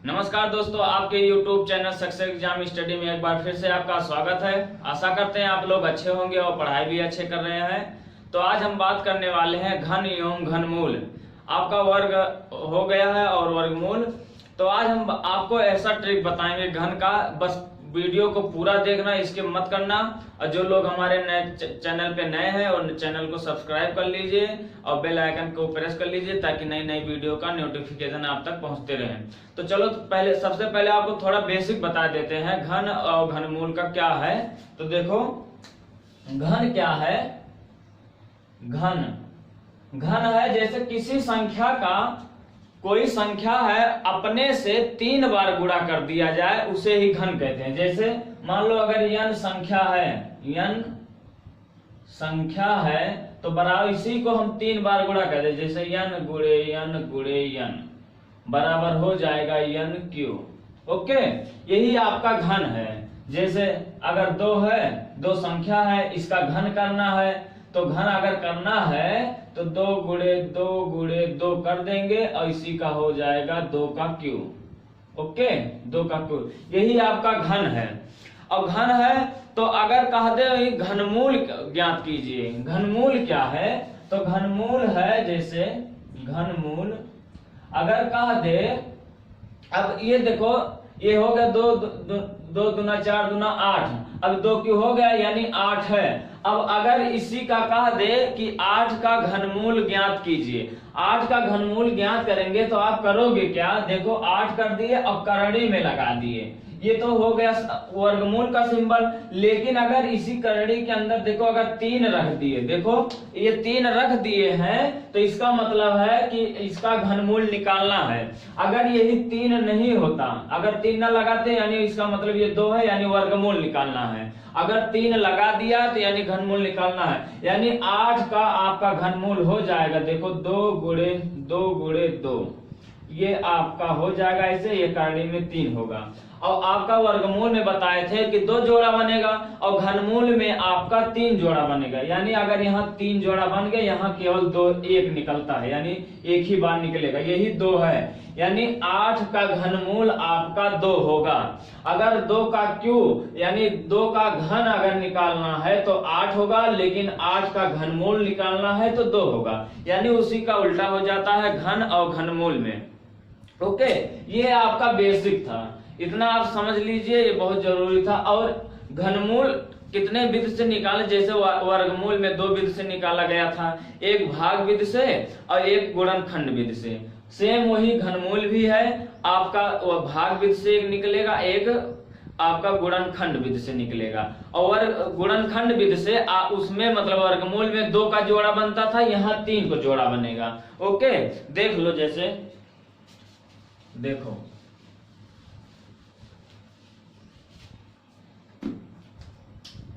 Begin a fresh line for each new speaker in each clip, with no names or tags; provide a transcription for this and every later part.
नमस्कार दोस्तों, आपके YouTube channel success exam study में एक बार फिर से आपका स्वागत है। आशा करते हैं आप लोग अच्छे होंगे और पढ़ाई भी अच्छे कर रहे हैं। तो आज हम बात करने वाले हैं घन एवं घनमूल। आपका वर्ग हो गया है और वर्गमूल। तो आज हम आपको ऐसा ट्रिक बताएंगे घन का, बस वीडियो को पूरा देखना, इसके मत करना। और जो लोग हमारे नए चैनल पे नए हैं और चैनल को सब्सक्राइब कर लीजिए और बेल आइकन को प्रेस कर लीजिए ताकि नई नई वीडियो का नोटिफिकेशन आप तक पहुंचते रहे। तो चलो सबसे पहले आपको थोड़ा बेसिक बता देते हैं घन और घनमूल का क्या है। तो देखो घन क्या है। घन है जैसे किसी संख्या का, कोई संख्या है अपने से 3 बार गुणा कर दिया जाए उसे ही घन कहते हैं। जैसे मान लो अगर n संख्या है तो बराबर इसी को हम 3 बार गुणा कर दे, जैसे n गुणे n बराबर हो जाएगा n क्यूब। ओके, यही आपका घन है। जैसे अगर 2 है, 2 संख्या है, इसका घन करना है तो घन अगर करना है तो 2 गुणे 2 कर देंगे और इसी का हो जाएगा 2 का क्यूब। ओके, 2 का क्यूब, यही आपका घन है। और घन है तो अगर कह दे घनमूल ज्ञात कीजिए। घनमूल क्या है? तो घनमूल है जैसे घनमूल अगर कह दे, अब ये देखो ये हो गया 2 दूना 4 दूना 8, अब 2 क्यों हो गया यानी 8 है। अब अगर इसी का कह दे कि 8 का घनमूल ज्ञात कीजिए, 8 का घनमूल ज्ञात करेंगे तो आप करोगे क्या? देखो 8 कर दिए और करड़ी में लगा दिए, ये तो हो गया वर्गमूल का सिंबल। लेकिन अगर इसी करड़ी के अंदर देखो अगर 3 रख दिए, देखो ये 3 रख दिए हैं तो इसका मतलब है कि इसका घनमूल निकालना है। अगर यही 3 नहीं होता, अगर 3 न लगाते यानी इसका मतलब ये 2 है यानी वर्गमूल निकालना है। अगर 3 लगा दिया तो यानी घनमूल निकालना है, यानी 8 का आपका घनमूल हो जाएगा। देखो 2 गुणे 2 ये आपका हो जाएगा ऐसे, ये करड़ी में 3 होगा। और आपका वर्गमूल में बताए थे कि 2 जोड़ा बनेगा और घनमूल में आपका 3 जोड़ा बनेगा। यानी अगर यहाँ 3 जोड़ा बन गए, यहाँ केवल 1 निकलता है यानी एक ही बार निकलेगा, यही 2 है। यानी 8 का घनमूल आपका 2 होगा। अगर 2 का क्यूब यानी 2 का घन अगर निकालना है तो 8 होगा, लेकिन 8 का घनमूल निकालना है तो 2 होगा। यानी उसी का उल्टा हो जाता है घन और घनमूल में। ओके, ये आपका बेसिक था, इतना आप समझ लीजिए, ये बहुत जरूरी था। और घनमूल कितने विध से निकाले? जैसे वर्गमूल में 2 विध से निकाला गया था, एक भाग विध से और एक गुणनखंड विध से। सेम वही घनमूल भी है आपका, भाग विध से एक निकलेगा, एक आपका गुणनखंड विध से निकलेगा। और गुणनखंड विध से उसमें मतलब वर्गमूल में 2 का जोड़ा बनता था, यहाँ 3 को जोड़ा बनेगा। ओके, देख लो, जैसे देखो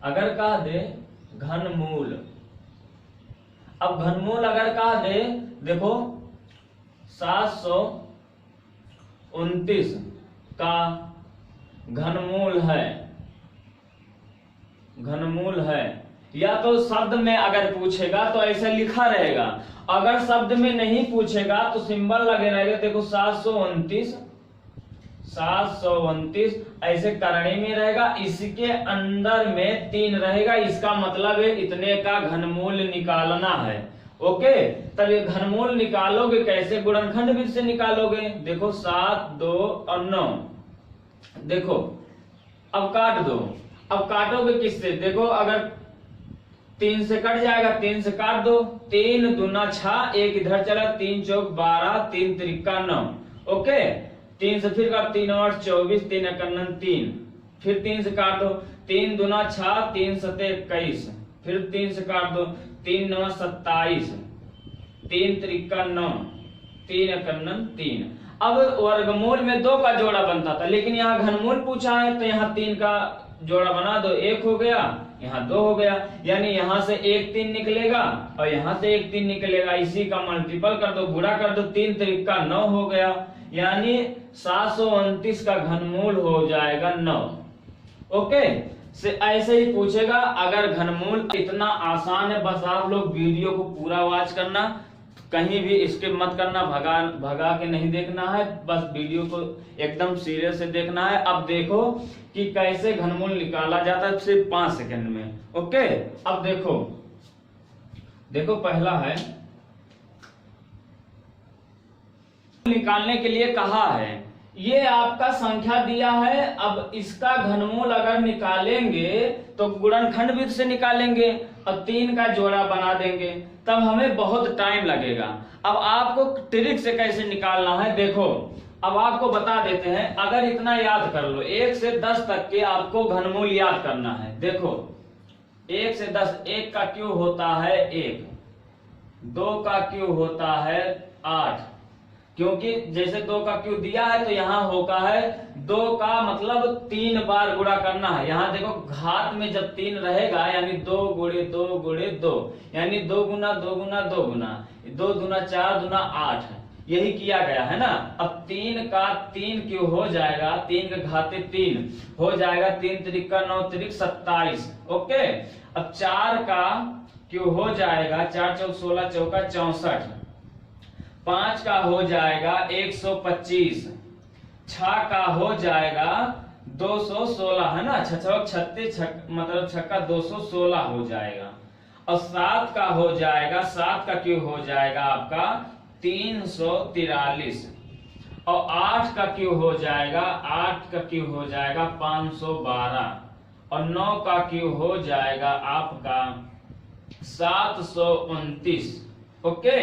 अगर कह दे घनमूल, अब घनमूल अगर कह दे, देखो 729 का घनमूल है। या तो शब्द में अगर पूछेगा तो ऐसे लिखा रहेगा, अगर शब्द में नहीं पूछेगा तो सिंबल लगे रहेगा। देखो 729 ऐसे करणी में रहेगा, इसके अंदर में 3 रहेगा, इसका मतलब है इतने का घनमूल निकालना है। ओके, तब ये घनमूल निकालोगे कैसे? गुणनखंड विधि से निकालोगे। देखो 7, 2 और 9, देखो अब काट दो। अब काटोगे किससे? देखो अगर 3 से कट जाएगा, 3 से काट दो, 3 दूना 6, 1 इधर चला, 3 चौक 12, 3 त्रिका 9। ओके, 3 से फिर काट, 3 8 24, 3 एकन्नन 3, फिर 3 से काट दो, 3 दूना 6, 3 सते 21, फिर 3 से काट दो, 3 9 27, 3 त्रिका 9, 3 एकन्नन 3। अब वर्गमूल में 2 का जोड़ा बनता था, लेकिन यहाँ घनमूल पूछा है तो यहाँ 3 का जोड़ा बना दो, 1 हो गया, यहाँ 2 हो गया। यानी यहाँ से 1 3 निकलेगा और यहाँ से 1 3 निकलेगा, इसी का मल्टीपल कर दो, गुणा कर दो, 3 त्रिका 9 हो गया। यानी 729 का घनमूल हो जाएगा 9। ओके, से ऐसे ही पूछेगा अगर घनमूल। इतना आसान है, बस आप लोग वीडियो को पूरा वॉच करना, कहीं भी स्किप मत करना, भगा के नहीं देखना है, बस वीडियो को एकदम सीरियस से देखना है। अब देखो कि कैसे घनमूल निकाला जाता है सिर्फ 5 सेकंड में। ओके, अब देखो पहला है, निकालने के लिए कहा है, ये आपका संख्या दिया है। अब इसका घनमूल अगर निकालेंगे तो गुणनखंड विधि से निकालेंगे और 3 का जोड़ा बना देंगे, तब हमें बहुत टाइम लगेगा। अब आपको ट्रिक से कैसे निकालना है देखो, अब आपको बता देते हैं। अगर इतना याद कर लो, 1 से 10 तक के आपको घनमूल याद करना है। देखो 1 से 10, 1 का क्यूब होता है 1, 2 का क्यूब होता है 8, क्योंकि जैसे 2 का क्यूब दिया है तो यहाँ होगा है 2 का मतलब 3 बार गुणा करना है। यहाँ देखो घात में जब 3 रहेगा यानी 2 गुणे 2 गुणे 2, यानी 2 गुना 2 गुना 2 गुना 2 दूना 4 दूना 8, यही किया गया है ना। अब 3 का 3 क्यूब हो जाएगा, 3 के घाते 3 हो जाएगा, 3 त्रिक 9 त्रिक 27। ओके, अब 4 का क्यूब हो जाएगा, 4 चौक 16 चौका 64, 5 का हो जाएगा 125, 6 का हो जाएगा 216 है ना, 6 36 मतलब 6 का 216 हो जाएगा। और 7 का हो जाएगा, 7 का क्यूब हो जाएगा आपका 343, और 8 का क्यूब हो जाएगा, 8 का क्यूब हो जाएगा 512, और 9 का क्यूब हो जाएगा आपका 729। ओके,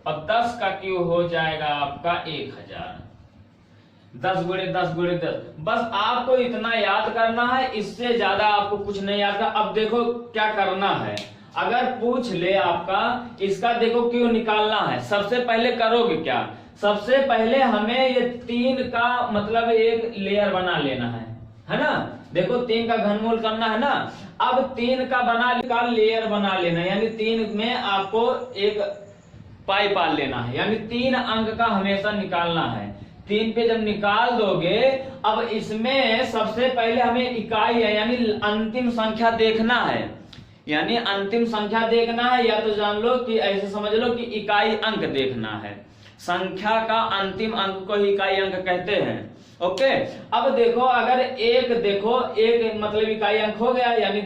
और 10 का क्यूब हो जाएगा आपका 1000। 10 गुणे 10 गुणे 10, बस आपको इतना याद करना है, इससे ज्यादा आपको कुछ नहीं याद करना। अब देखो क्या करना है, अगर पूछ ले आपका इसका देखो क्यों निकालना है, सबसे पहले करोगे क्या, सबसे पहले हमें ये 3 का मतलब एक लेयर बना लेना है ना। देखो 3 का घनमूल करना है ना। अब 3 का लेयर बना लेना है, यानी 3 में आपको एक पाई पाल लेना है, यानी 3 अंक का हमेशा निकालना है। 3 पे जब निकाल दोगे, अब इसमें सबसे पहले हमें इकाई है यानी अंतिम संख्या देखना है, यानी अंतिम संख्या देखना है, या तो जान लो कि ऐसे समझ लो कि इकाई अंक देखना है। संख्या का अंतिम अंक को ही इकाई अंक कहते हैं। ओके, अब देखो अगर एक मतलब इकाई अंक हो गया, यानी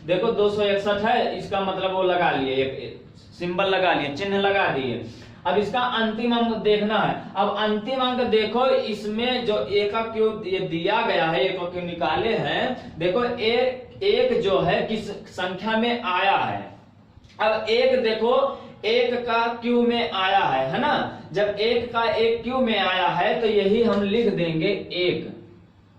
देखो 261 है, इसका मतलब वो लगा लिए, एक सिंबल लगा लिए, चिन्ह लगा दिए। अब इसका अंतिम अंक देखना है। अब अंतिम अंक देखो, इसमें जो एक का क्यूब ये दिया गया है, एक का क्यूब निकाले हैं, देखो एक जो है किस संख्या में आया है। अब एक देखो 1 का क्यूब में आया है ना। जब 1 का 1 क्यूब में आया है तो यही हम लिख देंगे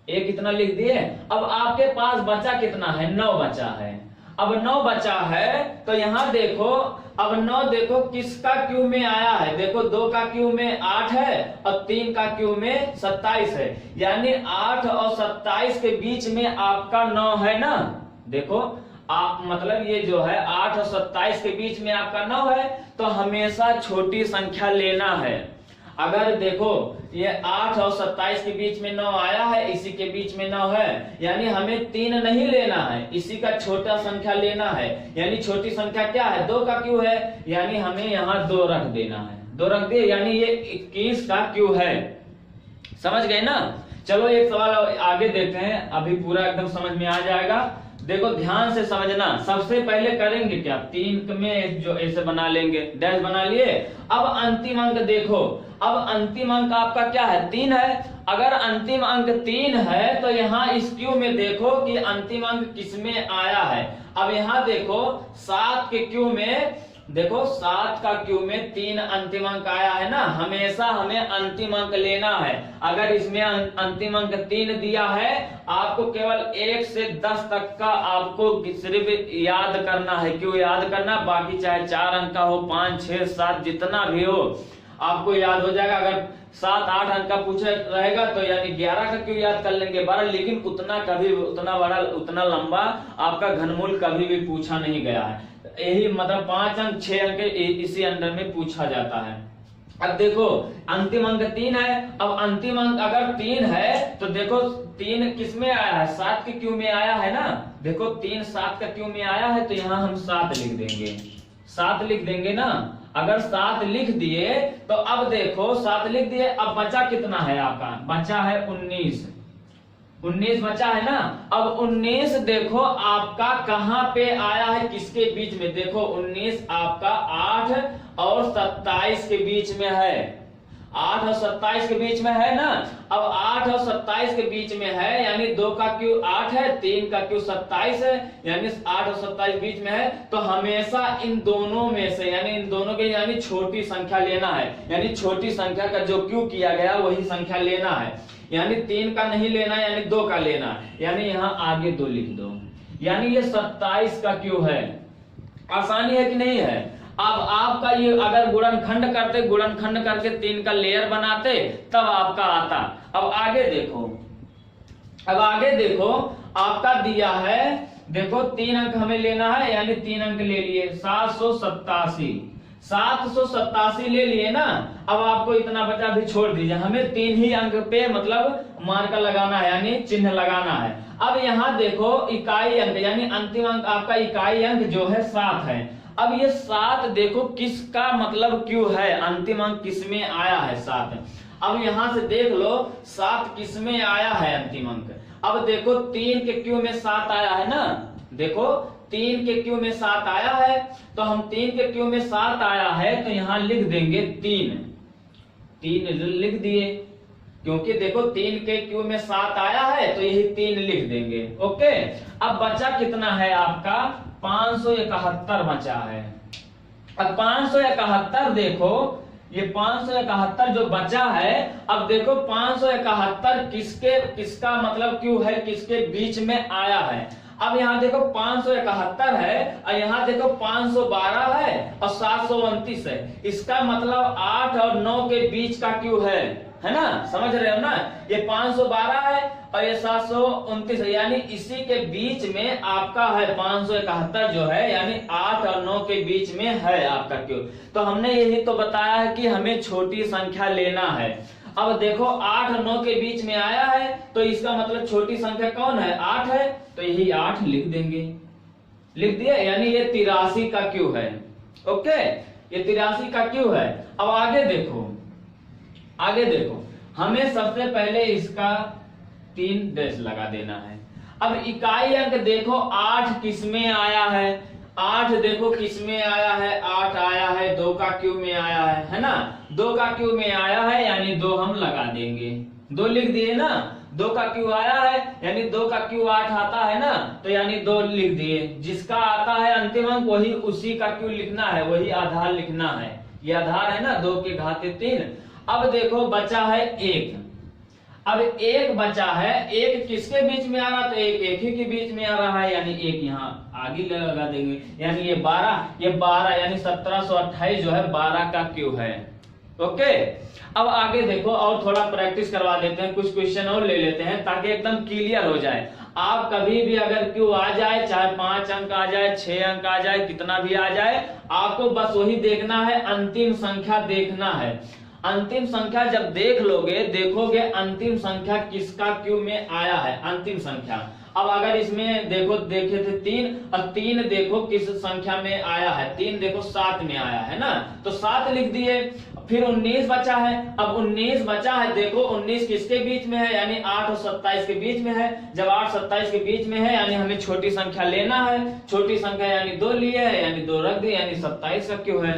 1 इतना लिख दिए। अब आपके पास बचा कितना है, 9 बचा है। अब 9 बचा है तो यहाँ देखो, अब 9 देखो किसका क्यूब में आया है, देखो 2 का क्यूब में 8 है और 3 का क्यूब में 27 है, यानी 8 और 27 के बीच में आपका 9 है ना। देखो आप मतलब ये जो है 8 और 27 के बीच में आपका 9 है, तो हमेशा छोटी संख्या लेना है। अगर देखो ये 8 और 27 के बीच में 9 आया है, इसी के बीच में 9 है, यानी हमें 3 नहीं लेना है, इसी का छोटा संख्या लेना है। यानी छोटी संख्या क्या है, 2 का क्यूब है, यानी हमें यहाँ 2 रख देना है। 2 रख दिए, यानी ये 21 का क्यूब है। समझ गए ना। चलो एक सवाल आगे देखते हैं, अभी पूरा एकदम समझ में आ जाएगा। देखो ध्यान से समझना। सबसे पहले करेंगे क्या, 3 में जो ऐसे बना लेंगे, डैश बना लिए। अब अंतिम अंक देखो, अब अंतिम अंक आपका क्या है, 3 है। अगर अंतिम अंक 3 है तो यहाँ इस क्यू में देखो कि अंतिम अंक किसमें आया है। अब यहाँ देखो 7 के क्यू में, देखो 7 का क्यू में 3 अंतिम अंक आया है ना। हमेशा हमें अंतिम अंक लेना है। अगर इसमें अंतिम अंक 3 दिया है, आपको केवल 1 से 10 तक का आपको सिर्फ याद करना है। क्यों याद करना, बाकी चाहे 4 अंक का हो, 5 6 7 जितना भी हो आपको याद हो जाएगा। अगर 7 8 अंक का पूछे रहेगा तो यानी 11 का क्यों याद कर लेंगे 12, लेकिन उतना बड़ा उतना लंबा आपका घनमूल कभी भी पूछा नहीं गया है। यही मतलब 5 अंक 6 अंक इसी अंडर में पूछा जाता है। अब देखो अंतिम अंक 3 है। अब अंतिम अंक अगर 3 है तो देखो 3 किस में आया है, 7 के क्यू में आया है ना। देखो 3 7 का क्यू में आया है तो यहाँ हम 7 लिख देंगे, 7 लिख देंगे ना। अगर 7 लिख दिए तो अब देखो 7 लिख दिए, अब बचा कितना है आपका, बचा है 19 बचा है ना। अब 19 देखो आपका कहां पे आया है, किसके बीच में, देखो 19 आपका 8 और 27 के बीच में है, 8 और 27 के बीच में है ना। अब 8 और 27 के बीच में है, यानी 2 का क्यू 8 है, 3 का क्यू 27 है, यानी 8 और 27 बीच में है। तो हमेशा इन दोनों में से, यानी इन दोनों के, यानी छोटी संख्या लेना है, यानी छोटी संख्या का जो क्यू किया गया वही संख्या लेना है, यानी 3 का नहीं लेना, यानी 2 का लेना है, यानी यहाँ आगे 2 लिख दो, यानी ये 27 का क्यू है। आसानी है कि नहीं है। अब आपका ये अगर गुणनखंड करते, गुणनखंड करके 3 का लेयर बनाते तब आपका आता। अब आगे देखो आपका दिया है, देखो 3 अंक हमें लेना है, यानी 3 अंक ले लिए, 787 ले लिए ना। अब आपको इतना बचा भी छोड़ दीजिए, हमें 3 ही अंक पे मतलब मार्कर लगाना है, यानी चिन्ह लगाना है। अब यहाँ देखो इकाई अंक, यानी अंतिम अंक आपका इकाई अंक जो है 7 है। अब ये 7 देखो किसका मतलब क्यों है, अंतिम अंक किस में आया है 7। अब यहां से देख लो 7 किस में आया है अंतिम अंक। अब देखो 3 के क्यू में 7 आया है ना, देखो 3 के क्यू में 7 आया है, तो हम 3 के क्यू में 7 आया है तो यहां लिख देंगे 3 लिख दिए, क्योंकि देखो 3 के क्यू में 7 आया है तो यही 3 लिख देंगे। ओके, अब बचा कितना है आपका, 571 बचा है। अब 571 देखो, ये 571 जो बचा है, अब देखो 571 किसका मतलब क्यों है, किसके बीच में आया है। अब यहाँ देखो 571 है और यहाँ देखो 512 है और 729 है, इसका मतलब 8 और 9 के बीच का क्यों है ना, समझ रहे हो ना। ये 512 है और ये 729 है, यानी इसी के बीच में आपका है 571 जो है, यानी 8 और 9 के बीच में है आपका क्यों। तो हमने यही तो बताया है कि हमें छोटी संख्या लेना है। अब देखो 8 और 9 के बीच में आया है तो इसका मतलब छोटी संख्या कौन है, 8 है, तो यही 8 लिख देंगे, लिख दिए, यानी ये 83 का क्यों है। ओके, ये 83 का क्यों है। अब आगे देखो हमें सबसे पहले इसका 3 डैश लगा देना है। अब इकाई अंक देखो 8 किस में आया है, 8 देखो किस में आया है, 8 आया है 2 का क्यू में आया है ना, 2 का क्यू में आया है, यानी 2 हम लगा देंगे, 2 लिख दिए ना। 2 का क्यू आया है, यानी 2 का क्यू 8 आता है ना, तो यानी 2 लिख दिए। जिसका आता है अंतिम अंक वही उसी का क्यू लिखना है, वही आधार लिखना है, ये आधार है ना, 2 के घाते 3। अब देखो बचा है 1, अब 1 बचा है, 1 किसके बीच में आ रहा, तो 1 ही के बीच में आ रहा है, यानी 1 यहाँ आगे लगा देंगे, यानी ये 12 यानी 1728 जो है 12 का क्यू है। ओके, अब आगे देखो और थोड़ा प्रैक्टिस करवा देते हैं, कुछ क्वेश्चन और ले लेते हैं ताकि एकदम क्लियर हो जाए। आप कभी भी अगर क्यू आ जाए, चाहे 5 अंक आ जाए, 6 अंक आ जाए, कितना भी आ जाए, आपको बस वही देखना है, अंतिम संख्या देखना है। अंतिम संख्या जब देख लोगे, देखोगे अंतिम संख्या किसका क्यू में आया है, अंतिम संख्या। अब अगर इसमें देखो देखे थे 3 और 3 देखो किस संख्या में आया है, 3 देखो 7 में आया है ना, तो 7 लिख दिए। फिर 19 बचा है, अब 19 बचा है, देखो 19 किसके बीच में है, यानी 8 और 27 के बीच में है। जब 8 27 के बीच में है, यानी हमें छोटी संख्या लेना है, छोटी संख्या यानी 2 लिए है, यानी 2 रख दिए, यानी 27 का क्यों है।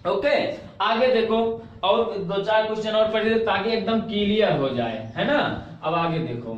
ओके, आगे देखो और 2-4 क्वेश्चन और पढ़ ताकि एकदम क्लियर हो जाए, है ना। अब आगे देखो,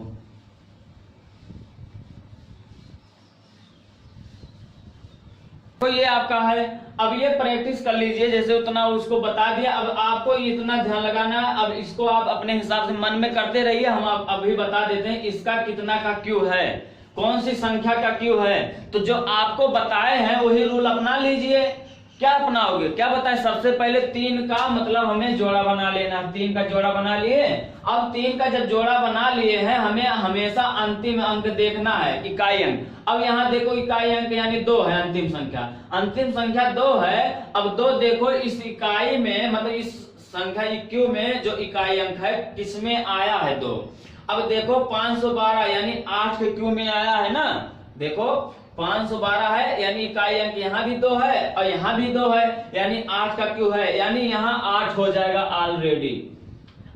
तो ये आपका है। अब ये प्रैक्टिस कर लीजिए, जैसे उतना उसको बता दिया, अब आपको इतना ध्यान लगाना है। अब इसको आप अपने हिसाब से मन में करते रहिए, हम आप अभी बता देते हैं इसका कितना का क्यू है, कौन सी संख्या का क्यू है। तो जो आपको बताए हैं वही रूल अपना लीजिए। क्या अपनाओगे, क्या बताए, सबसे पहले 3 का मतलब हमें जोड़ा बना लेना, 3 का जोड़ा बना लिए। अब 3 का जब जोड़ा बना लिए हैं, हमें हमेशा अंतिम अंक देखना है, इकाई अंक। अब यहाँ देखो इकाई अंक यानी 2 है, अंतिम संख्या 2 है। अब 2 देखो इस इकाई में, मतलब इस संख्या क्यू में जो इकाई अंक है किसमें आया है, 2। अब देखो 512 यानी 8 के क्यू में आया है ना, देखो 512 है, यानी इकाई अंक यहाँ भी 2 है और यहाँ भी 2 है, यानी 8 का क्यू है, यानी यहाँ 8 हो जाएगा। ऑलरेडी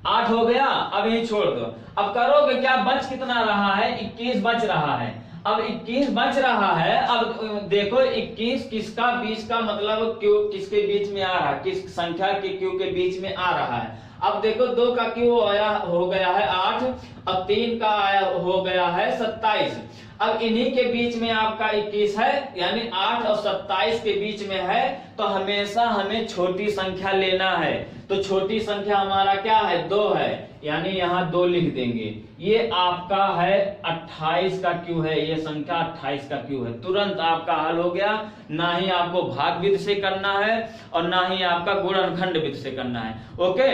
8 हो गया। अब यही छोड़ दो। अब करोगे क्या, बच कितना रहा है, 21 बच रहा है। अब 21 बच रहा है। अब देखो 21 किसका, 20 का मतलब क्यू किसके बीच में आ रहा है, किस संख्या के क्यू के बीच में आ रहा है। अब देखो 2 का क्यू आया हो गया है 8, अब 3 का आया हो गया है 27। अब इन्हीं के बीच में आपका 21 है, यानी 8 और 27 के बीच में है, तो हमेशा हमें छोटी संख्या लेना है। तो छोटी संख्या हमारा क्या है, 2 है, यानी यहाँ 2 लिख देंगे। ये आपका है 28 का क्यू है, ये संख्या 28 का क्यू है। तुरंत आपका हल हो गया। ना ही आपको भाग विधि से करना है और ना ही आपका गुणनखंड विधि से करना है। ओके,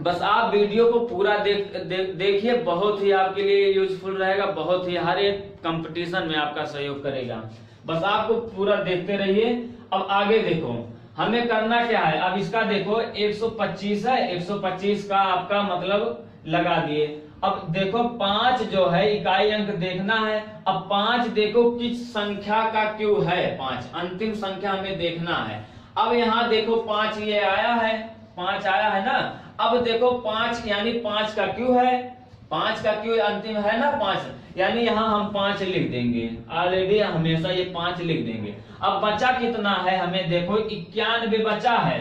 बस आप वीडियो को पूरा देखिए, बहुत ही आपके लिए यूजफुल रहेगा, बहुत ही हर एक कंपटीशन में आपका सहयोग करेगा। बस आपको पूरा देखते रहिए। अब आगे देखो हमें करना क्या है। अब इसका देखो 125 है, 125 का आपका मतलब लगा दिए। अब देखो 5 जो है इकाई अंक देखना है। अब 5 देखो किस संख्या का क्यू है, 5 अंतिम संख्या हमें देखना है। अब यहाँ देखो 5 ये आया है, 5 आया है ना। अब देखो 5 यानी 5 का क्यू है, 5 का क्यू अंतिम है ना 5, यानी यहाँ हम 5 लिख देंगे। ऑलरेडी हमेशा ये 5 लिख देंगे। अब बचा कितना है, हमें देखो 91 बचा है।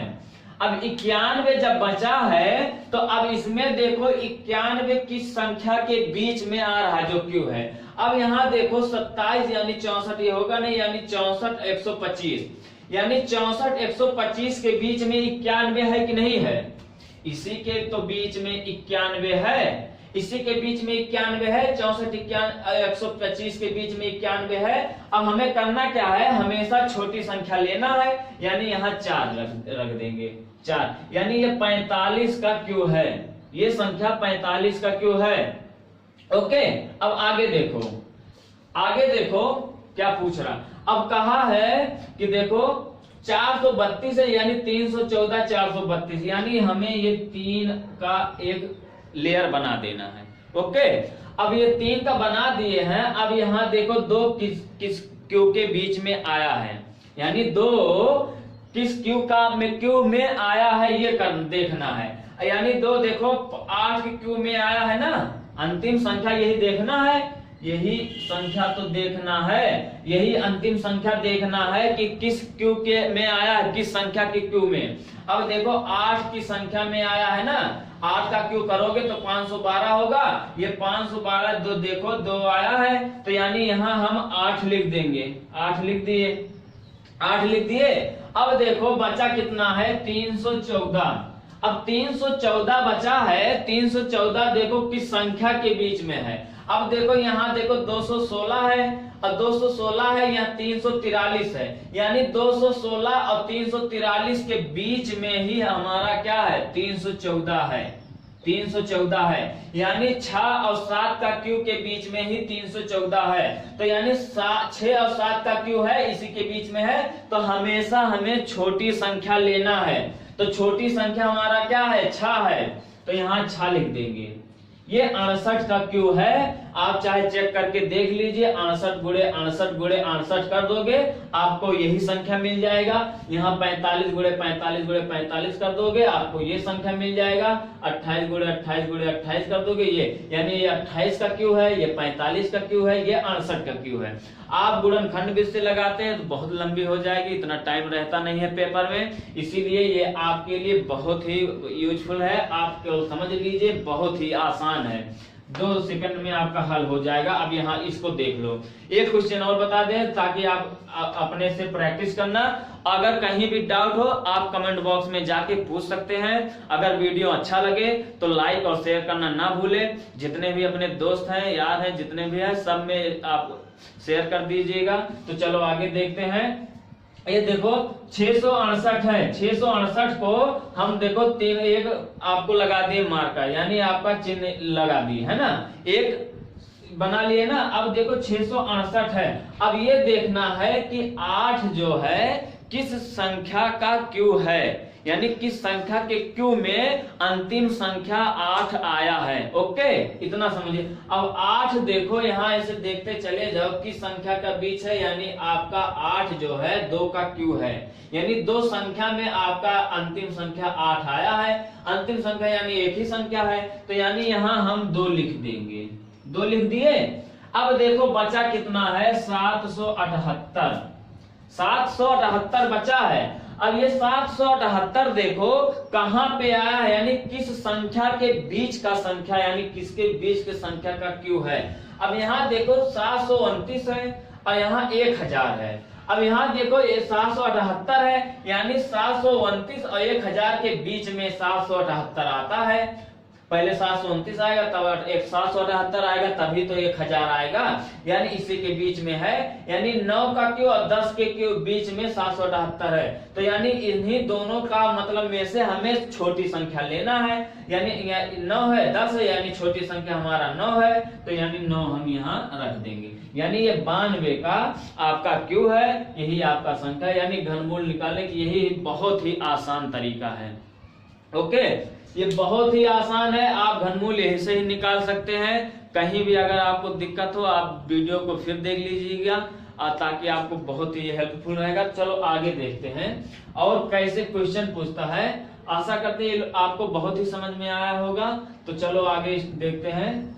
अब 91 जब बचा है तो अब इसमें देखो 91 किस संख्या के बीच में आ रहा है जो क्यू है। अब यहाँ देखो 27 यानी 64 ये होगा नहीं, यानी 64 125, यानी 64 125 के बीच में 91 है कि नहीं है, इसी के तो बीच में 91 है, इसी के बीच में 91 है, 64 125 के बीच में 91 है। अब हमें करना क्या है, हमेशा छोटी संख्या लेना है, यानी यहाँ 4 रख देंगे, 4, यानी ये 45 का क्यू है, ये संख्या 45 का क्यू है। ओके, अब आगे देखो, आगे देखो क्या पूछ रहा। अब कहा है कि देखो 432 है, यानी 314 432, यानी हमें ये 3 का एक लेयर बना देना है। ओके, अब ये 3 का बना दिए हैं। अब यहाँ देखो 2 किस क्यू के बीच में आया है, यानी 2 किस क्यू में आया है ये देखना है। यानी 2 देखो 8 के क्यू में आया है ना, अंतिम संख्या यही देखना है, यही संख्या तो देखना है, यही अंतिम संख्या देखना है कि किस क्यू के में आया है, किस संख्या के क्यू में। अब देखो 8 की संख्या में आया है ना, 8 का क्यू करोगे तो 512 होगा, ये 512 2 देखो 2 आया है, तो यानी यहाँ हम 8 लिख देंगे, 8 लिख दिए, 8 लिख दिए। अब देखो बचा कितना है, 314। अब 314 बचा है, 314 देखो किस संख्या के बीच में है। अब देखो यहाँ देखो 216 है और 216 है, यहाँ 343 है, यानी 216 और 343 के बीच में ही हमारा क्या है, 314 है, 314 है, यानी 6 और 7 का क्यू के बीच में ही 314 है। तो यानी 6 और 7 का क्यू है, इसी के बीच में है, तो हमेशा हमें छोटी संख्या लेना है। तो छोटी संख्या हमारा क्या है, 6 है, तो यहाँ 6 लिख देंगे। ये 68 का क्यू है, आप चाहे चेक करके देख लीजिए, 68 गुणे 68 गुणे 68 कर दोगे आपको यही संख्या मिल जाएगा। यहाँ 45 गुणे 45 गुणे 45 कर दोगे आपको ये संख्या मिल जाएगा। 28 गुणे 28 गुणे 28 कर दोगे ये, यानी ये 28 का क्यू है, ये 45 का क्यू है, ये 68 का क्यू है। आप गुणनखंड विधि से लगाते हैं तो बहुत लंबी हो जाएगी, इतना टाइम रहता नहीं है पेपर में, इसीलिए ये आपके लिए बहुत ही यूजफुल है। आप केवल समझ लीजिए, बहुत ही आसान है, 2 सेकंड में आपका हल हो जाएगा। अब यहाँ इसको देख लो, एक क्वेश्चन और बता दें ताकि आप अपने से प्रैक्टिस करना। अगर कहीं भी डाउट हो आप कमेंट बॉक्स में जाके पूछ सकते हैं। अगर वीडियो अच्छा लगे तो लाइक और शेयर करना ना भूलें। जितने भी अपने दोस्त हैं, यार हैं, जितने भी हैं, सब में आप शेयर कर दीजिएगा। तो चलो आगे देखते हैं। ये देखो 668 है, 668 को हम देखो 3 एक आपको लगा दिए मार्कर, यानी आपका चिन्ह लगा दिए है ना, एक बना लिए ना। अब देखो 668 है, अब ये देखना है कि 8 जो है किस संख्या का क्यू है, यानी किस संख्या के क्यू में अंतिम संख्या 8 आया है। ओके, इतना समझिए। अब 8 देखो यहाँ ऐसे देखते चले जाओ किस संख्या का बीच है, यानी आपका 8 जो है 2 का क्यू है, यानी 2 संख्या में आपका अंतिम संख्या 8 आया है। अंतिम संख्या यानी एक ही संख्या है, तो यानी यहाँ हम 2 लिख देंगे। 2 लिख दिए। अब देखो बचा कितना है, 778। 778 बचा है। अब ये 778 देखो कहां पे आया है, यानी किस संख्या के बीच का संख्या, यानी किसके बीच के संख्या का क्यू है। अब यहाँ देखो 729 है और यहाँ 1000 है। अब यहाँ देखो ये 778 है, यानी 729 और 1000 के बीच में 778 आता है। पहले 729 आएगा तब 778 आएगा, तभी तो 1000 आएगा, यानी इसी के बीच में है। यानी 9 का क्यू और 10 के क्यू बीच में 778 है, तो यानी इन्हीं दोनों का मतलब में से हमें छोटी संख्या लेना है। यानी 9 है 10 है, यानी छोटी संख्या हमारा 9 है, तो यानी 9 हम यहाँ रख देंगे। यानी ये 92 का आपका क्यू है, यही आपका संख्या, यानी घनमूल निकालने की यही बहुत ही आसान तरीका है। ओके, ये बहुत ही आसान है, आप घनमूल यही से ही निकाल सकते हैं। कहीं भी अगर आपको दिक्कत हो आप वीडियो को फिर देख लीजिएगा, ताकि आपको बहुत ही हेल्पफुल रहेगा। चलो आगे देखते हैं और कैसे क्वेश्चन पूछता है। आशा करते हैं आपको बहुत ही समझ में आया होगा। तो चलो आगे देखते हैं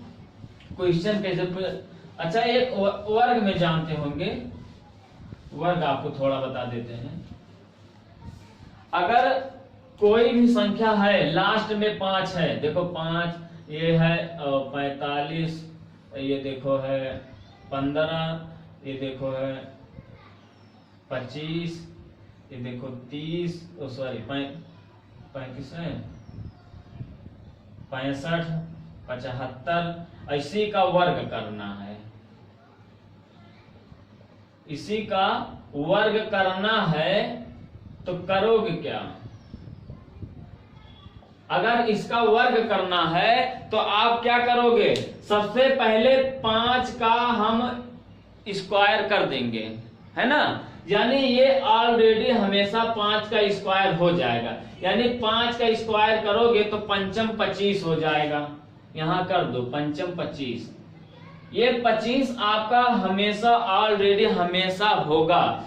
क्वेश्चन कैसे। अच्छा, एक वर्ग में जानते होंगे, वर्ग आपको थोड़ा बता देते हैं। अगर कोई भी संख्या है लास्ट में 5 है, देखो 5 ये है, 45 ये देखो है, 15 ये देखो है, 25 ये देखो, 30 सॉरी 35 है, 65 75, इसी का वर्ग करना है। इसी का वर्ग करना है, तो करोगे क्या? अगर इसका वर्ग करना है तो आप क्या करोगे, सबसे पहले 5 का हम स्क्वायर कर देंगे, है ना। यानी ये ऑलरेडी हमेशा 5 का स्क्वायर हो जाएगा, यानी 5 का स्क्वायर करोगे तो पंचम 25 हो जाएगा। यहां कर दो पंचम 25, ये 25 आपका हमेशा ऑलरेडी हमेशा होगा।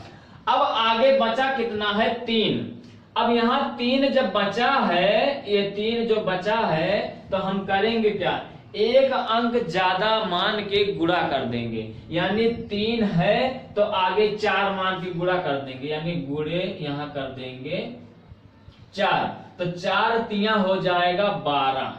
अब आगे बचा कितना है, 3। अब यहाँ 3 जब बचा है, ये 3 जो बचा है, तो हम करेंगे क्या, एक अंक ज्यादा मान के गुणा कर देंगे। यानी 3 है तो आगे 4 मान के गुणा कर देंगे, यानी गुणे यहाँ कर देंगे 4, तो 4 तिया हो जाएगा 12।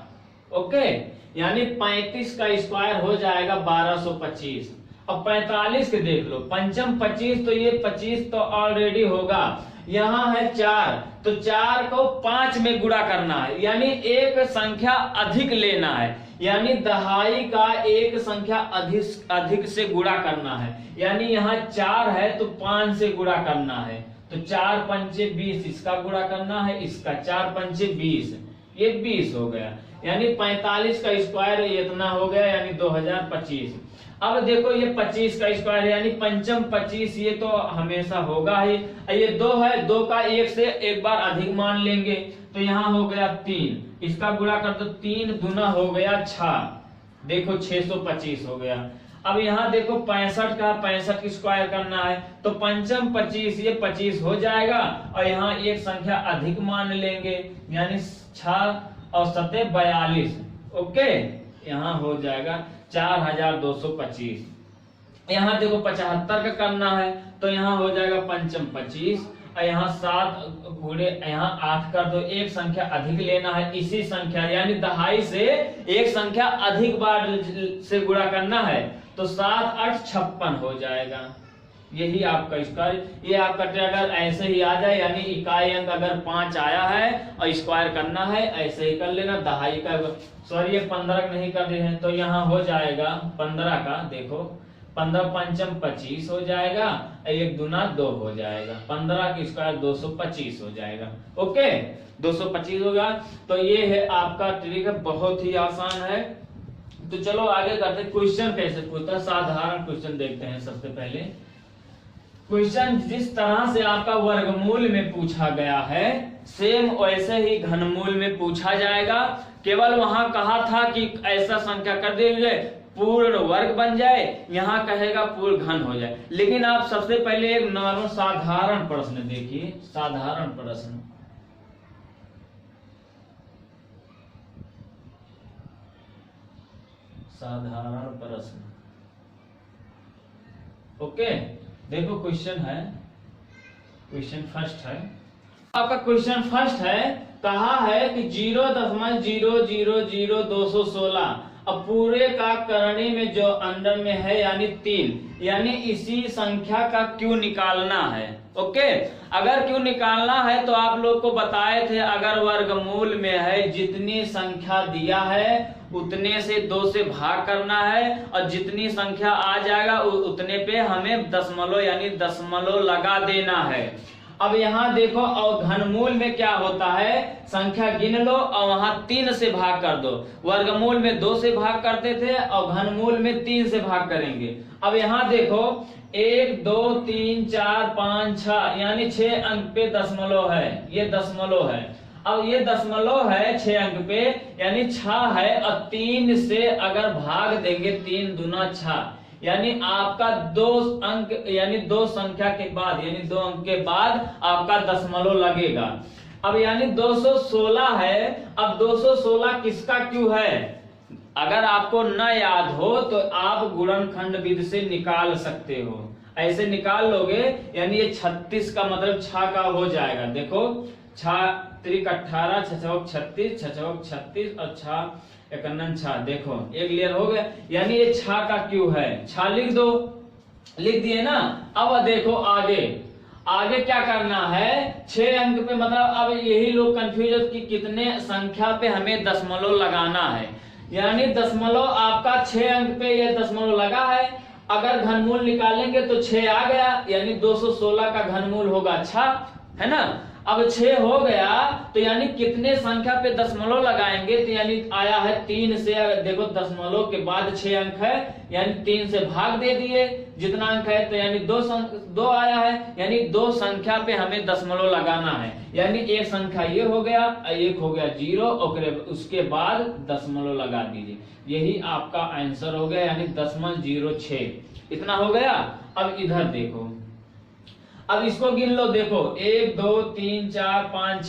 ओके, यानी 35 का स्क्वायर हो जाएगा 1225। अब 45 के देख लो, पंचम 25, तो ये 25 तो ऑलरेडी होगा। यहाँ है 4, तो 4 को 5 में गुणा करना है, यानी एक संख्या अधिक लेना है, यानी दहाई का एक संख्या अधिक से गुणा करना है। यानी यहाँ 4 है तो 5 से गुणा करना है, तो 4 पंचे 20, इसका गुणा करना है, इसका 4 पंचे 20, ये 20 हो गया। यानी 45 का स्क्वायर इतना हो गया, यानी 2025। अब देखो ये 25 का स्क्वायर यानी पंचम 25, ये तो हमेशा होगा ही। ये 2 है, 2 का 1 से एक बार अधिक मान लेंगे, तो यहाँ हो गया 3, इसका गुणा कर दो, 3 दूना हो गया 6, देखो 625 हो गया। अब यहाँ देखो 65 का 65 की स्क्वायर करना है, तो पंचम 25, ये 25 हो जाएगा, और यहाँ एक संख्या अधिक मान लेंगे, यानी 6 और 7 42। ओके, यहाँ हो जाएगा 4225। यहाँ देखो 75 का करना है, तो यहाँ हो जाएगा पंचम 25, और यहाँ 7 गुणे यहाँ 8 कर दो, एक संख्या अधिक लेना है, इसी संख्या यानी दहाई से एक संख्या अधिक बार से गुणा करना है, तो 7 8 56 हो जाएगा। यही आपका स्क्वायर, ये आपका अगर ऐसे ही आ जाए, यानी इकाई अंक अगर 5 आया है और स्क्वायर करना है, ऐसे ही कर लेना। दहाई का सॉरी ये 15 नहीं कर रहे हैं, तो यहाँ हो जाएगा 15 का, देखो 15 पंचम 25 हो जाएगा, 1 दूना 2 हो जाएगा, 15 की स्क्वायर 225 हो जाएगा। ओके, 225 होगा। तो ये है आपका ट्रिक, बहुत ही आसान है। तो चलो आगे करते हैं, क्वेश्चन कैसे पूछता है। साधारण क्वेश्चन देखते हैं। सबसे पहले क्वेश्चन जिस तरह से आपका वर्गमूल में पूछा गया है, सेम वैसे ही घनमूल में पूछा जाएगा। केवल वहां कहा था कि ऐसा संख्या कर दीजिए पूर्ण वर्ग बन जाए, यहां कहेगा पूर्ण घन हो जाए। लेकिन आप सबसे पहले एक नॉर्मल साधारण प्रश्न देखिए, साधारण प्रश्न। साधारण प्रश्न, ओके। देखो क्वेश्चन है, क्वेश्चन फर्स्ट है आपका, क्वेश्चन फर्स्ट है, कहा है कि 0.0000216 अब पूरे का करणी में जो अंदर में है यानी 3, यानी इसी संख्या का क्यों निकालना है। ओके, अगर क्यों निकालना है तो आप लोग को बताए थे, अगर वर्गमूल में है जितनी संख्या दिया है उतने से 2 से भाग करना है, और जितनी संख्या आ जाएगा उतने पे हमें दशमलव यानी दशमलव लगा देना है। अब यहाँ देखो, और घनमूल में क्या होता है, संख्या गिन लो और वहां 3 से भाग कर दो। वर्गमूल में 2 से भाग करते थे और घनमूल में 3 से भाग करेंगे। अब यहाँ देखो 1 2 3 4 5 6 यानी 6 अंक पे दशमलव है, ये दशमलव है। अब ये दशमलव है 6 अंक पे यानी 6 है, और 3 से अगर भाग देंगे 3 दूना 6 यानी आपका 2 अंक यानी 2 संख्या के बाद यानी 2 अंक के बाद आपका दशमलव लगेगा। अब यानी 216 है। अब 216 किसका क्यों है, अगर आपको न याद हो तो आप गुणनखंड विधि से निकाल सकते हो। ऐसे निकाल लोगे यानी ये 36 का मतलब 6 का हो जाएगा। देखो 6 3 18 6 चौक 36 6 चौक 36 और 6 51 6, देखो एक क्लियर हो गया। यानी ये 6 का क्यों है, 6 लिख दो, लिख दिए ना। अब देखो आगे आगे क्या करना है, 6 अंक पे मतलब अब यही लोग कंफ्यूज कि कितने संख्या पे हमें दशमलव लगाना है। यानी दशमलव आपका 6 अंक पे ये दशमलव लगा है, अगर घनमूल निकालेंगे तो 6 आ गया, यानी 216 का घनमूल होगा 6, है ना। अब 6 हो गया तो यानी कितने संख्या पे दशमलव लगाएंगे, तो यानी आया है 3 से। देखो दशमलव के बाद 6 अंक है यानी 3 से भाग दे दिए, जितना अंक है तो यानी 2 आया है, यानी 2 संख्या पे हमें दशमलव लगाना है। यानी एक संख्या ये हो गया, एक हो गया 0, उसके बाद दशमलव लगा दीजिए, यही आपका आंसर हो गया, यानी 0.06 इतना हो गया। अब इधर देखो, अब इसको गिन लो, देखो 1 2 3 4 5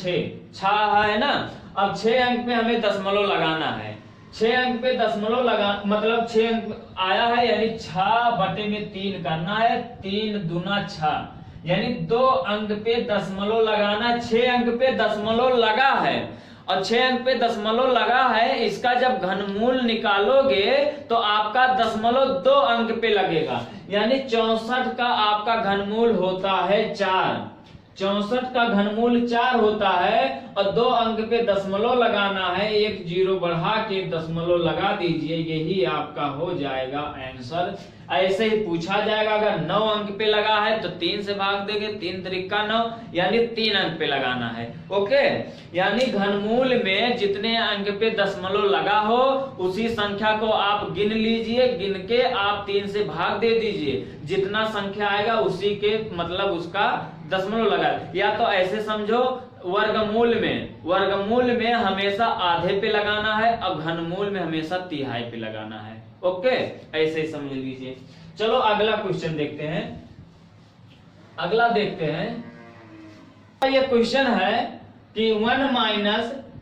6 है ना। अब 6 अंक पे हमें दशमलव लगाना है, 6 अंक पे दशमलव लगा मतलब 6 अंक आया है यानी 6/3 करना है, 3 दूना 6 यानी 2 अंक पे दशमलव लगाना। 6 अंक पे दशमलव लगा है और 6 अंक पे दशमलव लगा है, इसका जब घनमूल निकालोगे तो आपका दशमलव 2 अंक पे लगेगा, यानी 64 का आपका घनमूल होता है 4। 64 का घनमूल 4 होता है और 2 अंक पे दशमलव लगाना है, एक 0 बढ़ा के दशमलव लगा दीजिए, यही आपका हो जाएगा आंसर। ऐसे ही पूछा जाएगा, अगर 9 अंक पे लगा है तो 3 से भाग देंगे, 3 त्रिका 9 यानी 3 अंक पे लगाना है। ओके, यानी घनमूल में जितने अंक पे दशमलव लगा हो उसी संख्या को आप गिन लीजिए, गिन के आप 3 से भाग दे दीजिए, जितना संख्या आएगा उसी के मतलब उसका दशमलव लगा। या तो ऐसे समझो, वर्गमूल में हमेशा आधे पे लगाना है और घनमूल में हमेशा तिहाई पे लगाना है। ओके, ऐसे ही समझ लीजिए। चलो अगला क्वेश्चन देखते हैं, अगला देखते हैं। ये क्वेश्चन है कि 1 -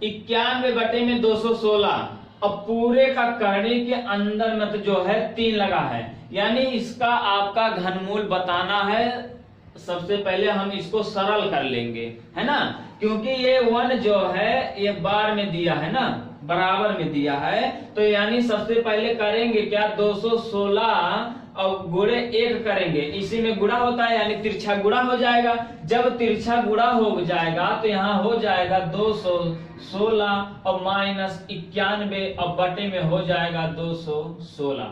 91/216 अब पूरे का करनी के अंदर में तो जो है 3 लगा है, यानी इसका आपका घनमूल बताना है। सबसे पहले हम इसको सरल कर लेंगे, है ना, क्योंकि ये 1 जो है ये बार में दिया है ना, बराबर में दिया है, तो यानी सबसे पहले करेंगे क्या, 216 और गुणे 1 करेंगे, इसी में गुणा होता है यानी तिरछा गुणा हो जाएगा। जब तिरछा गुणा हो जाएगा तो यहाँ हो जाएगा 216 और -91 और बटे में हो जाएगा 216,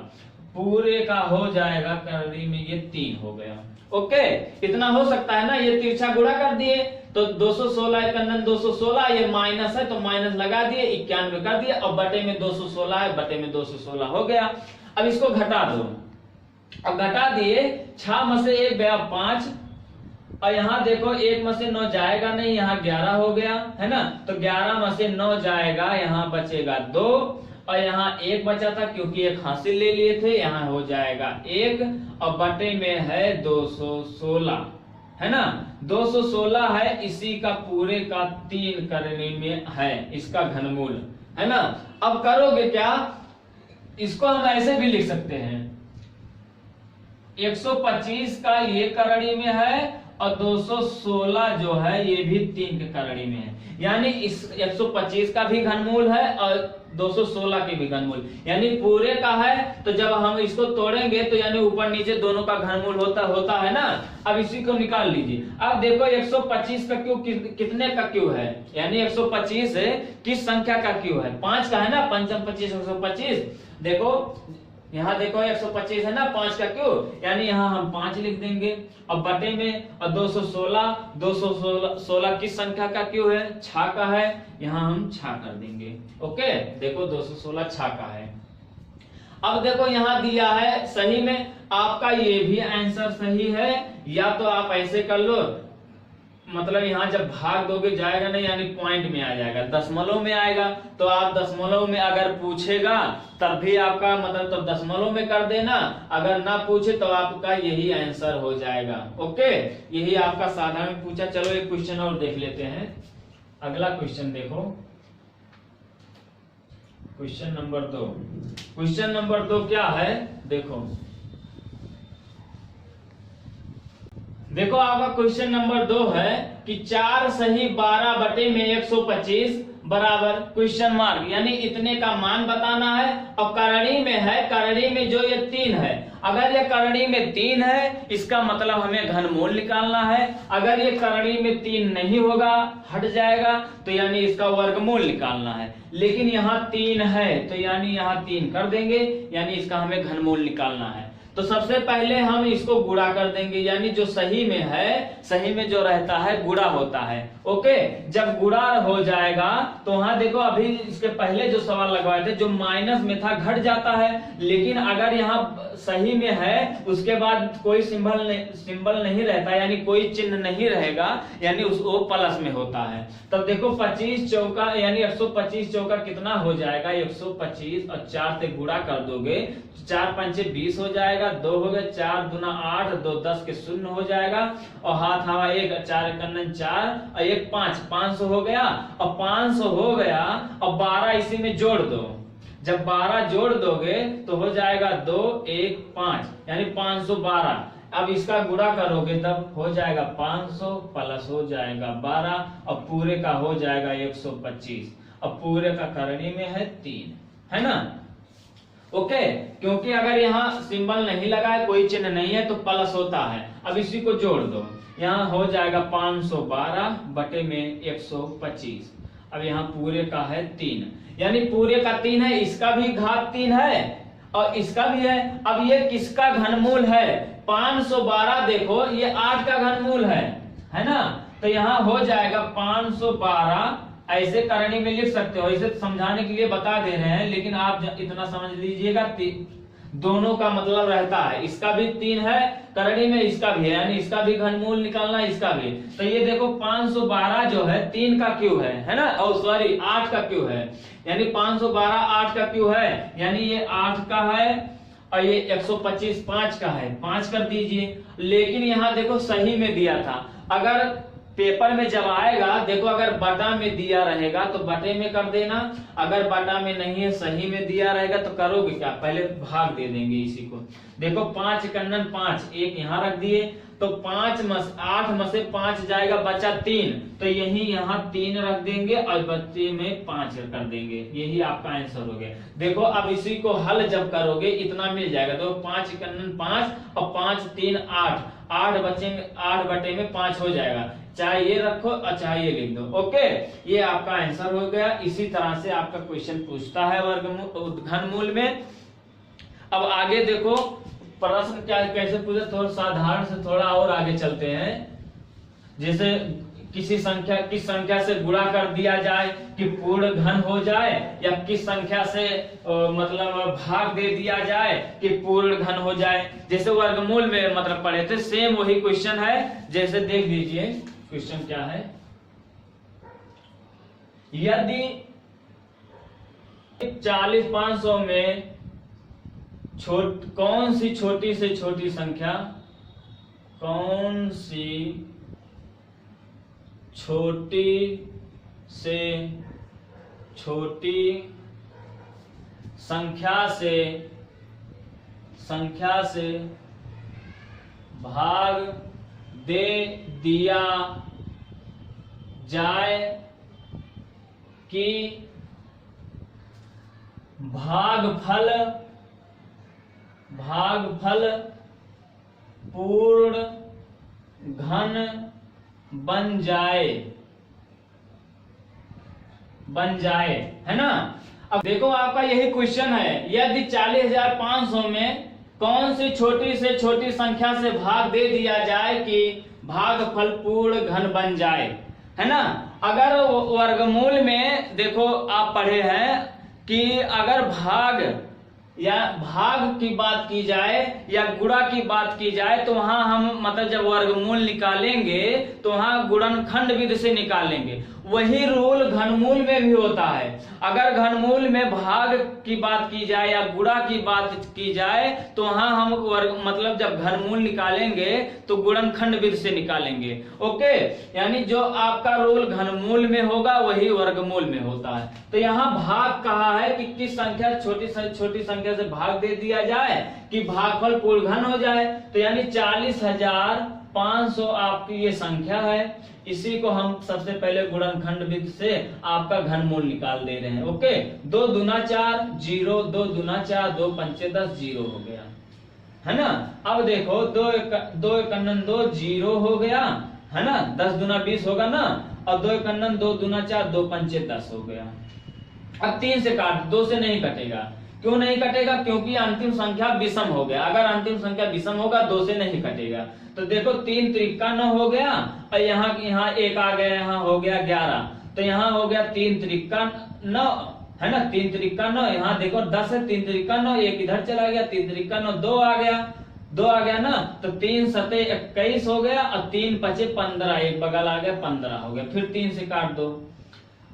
पूरे का हो जाएगा करनी में ये 3 हो गया। ओके, इतना हो सकता है ना, ये तिरछा गुणा कर दिए तो 216 × 216, ये माइनस है तो माइनस लगा दिए, 91 कर दिए और बटे में 216 है, बटे में 216 हो गया। अब इसको घटा दो, अब घटा दिए, 6 में से 1 गया 5, और यहाँ देखो 1 में से 9 जाएगा नहीं, यहाँ 11 हो गया है ना, तो 11 में से 9 जाएगा, यहाँ बचेगा 2 और यहाँ 1 बचा था क्योंकि 1 हासिल ले लिए थे, यहाँ हो जाएगा 1 और बटे में है 216 है ना, 216 है, इसी का पूरे का 3 करने में है इसका घनमूल है ना। अब करोगे क्या, इसको हम ऐसे भी लिख सकते हैं 125 का ये करड़ी में है और 216 जो है ये भी 3 के करड़ी में है, यानी इस 125 का भी घनमूल है और 216 के भी घनमूल, यानी पूरे का है। तो जब हम इसको तोड़ेंगे तो यानी ऊपर नीचे दोनों का घनमूल होता है ना। अब इसी को निकाल लीजिए। अब देखो 125 का क्यू कितने का क्यू है, यानी 125 है किस संख्या का क्यू है, 5 का है ना, 5 25 125। देखो यहाँ देखो 125 है ना, 5 का क्यू, यानी यहाँ हम 5 लिख देंगे। अब बटे में और 216 किस संख्या का क्यू है, 6 का है, यहाँ हम 6 कर देंगे। ओके, देखो 216 6 का है। अब देखो यहाँ दिया है सही में, आपका ये भी आंसर सही है, या तो आप ऐसे कर लो, मतलब यहाँ जब भाग दोगे जाएगा नहीं, यानी पॉइंट में आ जाएगा, दशमलव में आएगा, तो आप दशमलव में अगर पूछेगा तब भी आपका मतलब तो दशमलव में कर देना, अगर ना पूछे तो आपका यही आंसर हो जाएगा। ओके, यही आपका साधारण पूछा। चलो एक क्वेश्चन और देख लेते हैं। अगला क्वेश्चन देखो, क्वेश्चन नंबर 2। क्वेश्चन नंबर 2 क्या है, देखो आपका क्वेश्चन नंबर 2 है कि 4 सही 12 बटे में 125 बराबर क्वेश्चन मार्क, यानी इतने का मान बताना है। और करणी में है, करणी में जो ये 3 है, अगर ये करणी में 3 है इसका मतलब हमें घनमूल निकालना है। अगर ये करणी में 3 नहीं होगा, हट जाएगा, तो यानी इसका वर्गमूल निकालना है। लेकिन यहाँ 3 है तो यानी यहाँ 3 कर देंगे, यानी इसका हमें घनमूल निकालना है। तो सबसे पहले हम इसको गुणा कर देंगे, यानी जो सही में है, सही में जो रहता है गुणा होता है। ओके, जब गुणा हो जाएगा तो वहां देखो अभी इसके पहले जो सवाल लगवाए थे जो माइनस में था घट जाता है, लेकिन अगर यहाँ सही में है उसके बाद कोई सिंबल नहीं रहता, यानी कोई चिन्ह नहीं रहेगा, यानी वो प्लस में होता है। तब देखो 25 चौका यानी 125 चौका कितना हो जाएगा, 125 और 4 से गुणा कर दोगे, 4 पंचे 20 हो जाएगा, 2 हो गए, 4 दूना 8, 2 10 के 0 हो जाएगा, और हाथ हवा 1, 4 कन्नन 4 और 1 5, 500 हो गया। और 500 हो गया और 12 इसी में जोड़ दो, जब 12 जोड़ दोगे तो हो जाएगा 2 1 5, यानी 512। अब इसका गुणा करोगे तब हो जाएगा 500 प्लस हो जाएगा 12 और पूरे का हो जाएगा 125, और पूरे का करणी में है 3, है ना। ओके, क्योंकि अगर यहाँ सिंबल नहीं लगा है, कोई चिन्ह नहीं है, तो प्लस होता है। अब इसी को जोड़ दो, यहाँ हो जाएगा 512 बटे में 125। अब यहाँ पूरे का है 3, यानी पूरे का 3 है, इसका भी घात 3 है और इसका भी है। अब ये किसका घनमूल है, 512 देखो ये 8 का घनमूल है ना। तो यहाँ हो जाएगा 512, ऐसे करणी में लिख सकते हो, इसे समझाने के लिए बता दे रहे हैं, लेकिन आप इतना समझ लीजिएगा दोनों का मतलब रहता है, इसका भी 3 है करणी में, इसका भी है, यानी इसका भी घनमूल निकालना है, इसका भी। तो ये देखो 512 जो है 3 का क्यू है ना, और सॉरी 8 का क्यू है, यानी 512 8 का क्यू है, यानी ये 8 का है और ये 125 5 का है, 5 कर दीजिए। लेकिन यहाँ देखो सही में दिया था, अगर पेपर में जब आएगा देखो अगर बटा में दिया रहेगा तो बटे में कर देना, अगर बटा में नहीं है सही में दिया रहेगा तो करोगे क्या, पहले भाग दे देंगे इसी को। देखो 5 कन्नन 5, 1 यहाँ रख दिए, तो 8 में से 5 जाएगा, बचा 3, तो यही यहाँ 3 रख देंगे और बच्चे में 5 कर देंगे, यही आपका आंसर हो गया। देखो अब इसी को हल जब करोगे इतना मिल जाएगा, तो 5 कन्नन 5 और 5 3 8, 8 बटे में 5 हो जाएगा, चाहे ये रखो और चाहे ये लिख दो। ओके, ये आपका आंसर हो गया। इसी तरह से आपका क्वेश्चन पूछता है वर्गमूल घनमूल में। अब आगे देखो प्रश्न क्या कैसे पूछे, थोड़ा साधारण से थोड़ा और आगे चलते हैं। जैसे किस संख्या से गुणा कर दिया जाए कि पूर्ण घन हो जाए, या किस संख्या से मतलब भाग दे दिया जाए कि पूर्ण घन हो जाए। जैसे वर्गमूल में मतलब पढ़े थे, सेम वही क्वेश्चन है। जैसे देख लीजिए क्वेश्चन क्या है। यदि 40,500 में कौन सी छोटी से छोटी संख्या, कौन सी छोटी से छोटी संख्या से भाग दे दिया जाए कि भागफल पूर्ण घन बन जाए, है ना। अब देखो आपका यही क्वेश्चन है, यदि 40,500 में कौन सी छोटी से छोटी संख्या से भाग दे दिया जाए कि भागफल पूर्ण घन बन जाए, है ना। अगर वर्गमूल में देखो आप पढ़े हैं कि अगर भाग की बात की जाए या गुणा की बात की जाए, तो वहां हम मतलब जब वर्गमूल निकालेंगे तो वहां गुणनखंड विधि से निकालेंगे। वही रूल घनमूल में भी होता है। अगर घनमूल में भाग की बात की जाए या गुणा की बात की जाए तो वहां हम मतलब जब घनमूल निकालेंगे तो गुणनखंड विधि से निकालेंगे। ओके, यानी जो आपका रूल घनमूल में होगा वही वर्गमूल में होता है। तो यहाँ भाग कहा है कि किस संख्या छोटी छोटी संख्या से भाग दे दिया जाए कि भागफल पूर्ण घन हो जाए। तो यानी 40,500 आपकी ये संख्या है, इसी को हम सबसे पहले गुणनखंड विधि से आपका घनमूल निकाल दे रहे हैं। ओके, 2 दूना 4 0, 2 दूना 4, 2 पंचे 10 0 हो गया, है ना। अब देखो 2 एकन्नन 2 0 हो गया, है ना। 10 दूना 20 होगा ना, और 2 एकन्नन 2 दूना 4, 2 पंचे 10 हो गया। अब 3 से काट, 2 से नहीं कटेगा। क्यों नहीं कटेगा? क्योंकि अंतिम संख्या विषम हो गया। अगर अंतिम संख्या विषम होगा 2 से नहीं कटेगा। तो देखो 3 त्रिका 9 हो गया, और यहाँ 1 आ गया, यहाँ हो गया 11। तो यहाँ हो गया 3 त्रिका 9, है ना। 3 त्रिका 9, यहाँ देखो 10 है, 3 त्रिका 9, 1 इधर चला गया, 3 त्रिका 9, 2 आ गया ना। तो 3 सते 21 हो गया, और 3 पचे 15, एक बगल आ गया 15 हो गया। फिर 3 से काट दो,